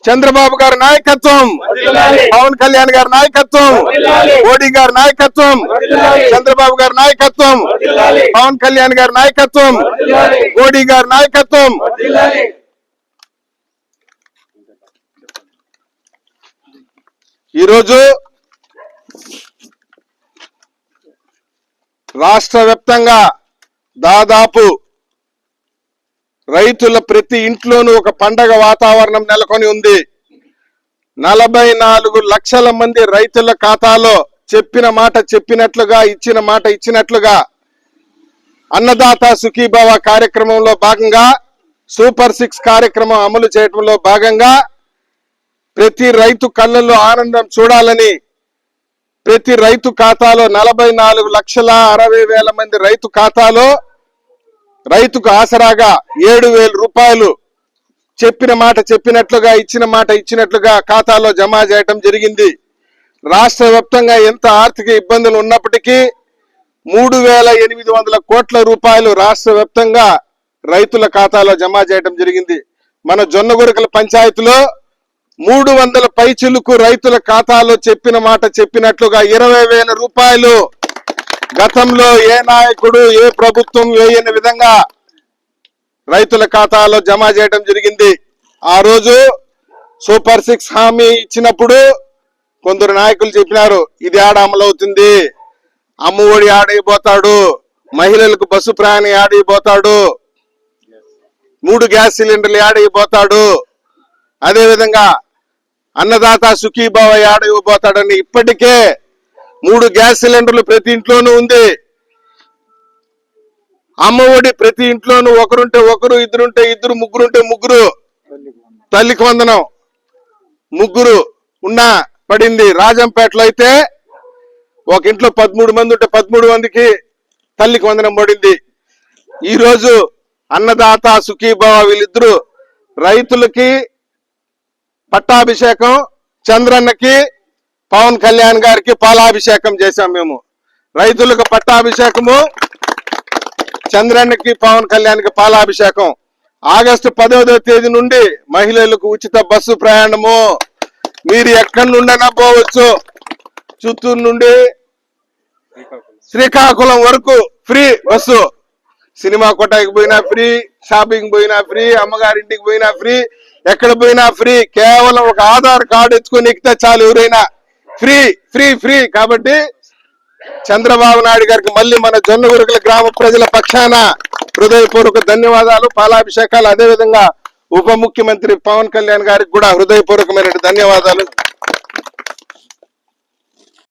చంద్రబాబు గారి నాయకత్వం, పవన్ కళ్యాణ్ గారి నాయకత్వం, మోడీ గారి నాయకత్వం, చంద్రబాబు గారి నాయకత్వం, పవన్ కళ్యాణ్ గారి నాయకత్వం, మోడీ గారి నాయకత్వం. ఈరోజు రాష్ట్ర వ్యాప్తంగా దాదాపు రైతుల ప్రతి ఇంట్లోనూ ఒక పండగ వాతావరణం నెలకొని ఉంది. 44 లక్షల మంది రైతుల ఖాతాలో చెప్పిన మాట చెప్పినట్లుగా, ఇచ్చిన మాట ఇచ్చినట్లుగా అన్నదాత సుఖీభవ కార్యక్రమంలో భాగంగా సూపర్ 6 కార్యక్రమం అమలు చేయడంలో భాగంగా ప్రతి రైతు కళ్ళల్లో ఆనందం చూడాలని ప్రతి రైతు ఖాతాలో 44,60,000 మంది రైతు ఖాతాలో రైతుకు ఆసరాగా 7,000 రూపాయలు చెప్పిన మాట చెప్పినట్లుగా, ఇచ్చిన మాట ఇచ్చినట్లుగా ఖాతాలో జమ చేయటం జరిగింది. రాష్ట్ర వ్యాప్తంగా ఎంత ఆర్థిక ఇబ్బందులు ఉన్నప్పటికీ 3,800 కోట్ల రూపాయలు రాష్ట్ర వ్యాప్తంగా రైతుల ఖాతాలో జమ చేయటం జరిగింది. మన జొన్నగురకల పంచాయతీలో 300 పైచిలుకు రైతుల ఖాతాలో చెప్పిన మాట చెప్పినట్లుగా 20,000 రూపాయలు గతంలో ఏ నాయకుడు ఏ ప్రభుత్వం వేయని విధంగా రైతుల ఖాతాలో జమ చేయడం జరిగింది. ఆ రోజు సూపర్ 6 హామీ ఇచ్చినప్పుడు కొందరు నాయకులు చెప్పినారు, ఇది ఆడ అమలవుతుంది, అమ్మఒడి ఆడైపోతాడు, మహిళలకు బస్సు ప్రయాణం ఆడైపోతాడు, 3 గ్యాస్ సిలిండర్లు ఆడైపోతాడు, అదేవిధంగా అన్నదాత సుఖీభవ ఆడైపోతాడని. ఇప్పటికే 3 గ్యాస్ సిలిండర్లు ప్రతి ఇంట్లోనూ ఉంది. అమ్మఒడి ప్రతి ఇంట్లోనూ ఒకరుంటే ఒకరు, ఇద్దరుంటే ఇద్దరు, ముగ్గురుంటే ముగ్గురు, తల్లికి వందనం 3 ఉన్నా పడింది. రాజంపేటలో అయితే ఒక ఇంట్లో 13 మంది ఉంటే 13 మందికి తల్లికి వందనం పడింది. ఈరోజు అన్నదాత సుఖీభవ వీళ్ళిద్దరు రైతులకి పట్టాభిషేకం, చంద్రన్నకి పవన్ కళ్యాణ్ గారికి పాలాభిషేకం చేశాం. మేము రైతులకు పట్టాభిషేకము, చంద్రన్నకి పవన్ కళ్యాణ్కి పాలాభిషేకం. ఆగస్టు 10వ తేదీ నుండి మహిళలకు ఉచిత బస్సు ప్రయాణము. మీరు ఎక్కడి నుండైనా పోవచ్చు, చిత్తూరు నుండి శ్రీకాకుళం వరకు ఫ్రీ బస్సు. సినిమా కొట్టాకి పోయినా ఫ్రీ, షాపింగ్ పోయినా ఫ్రీ, అమ్మగారింటికి పోయినా ఫ్రీ, ఎక్కడ పోయినా ఫ్రీ. కేవలం ఒక ఆధార్ కార్డు ఎత్తుకొని ఎక్కితే చాలు, ఎవరైనా ఫ్రీ ఫ్రీ ఫ్రీ. కాబట్టి చంద్రబాబు నాయుడు గారికి మళ్ళీ మన జొన్నగురకల గ్రామ ప్రజల పక్షాన హృదయపూర్వక ధన్యవాదాలు, పాలాభిషేకాలు. అదేవిధంగా ఉప ముఖ్యమంత్రి పవన్ కళ్యాణ్ గారికి కూడా హృదయపూర్వకమైన ధన్యవాదాలు.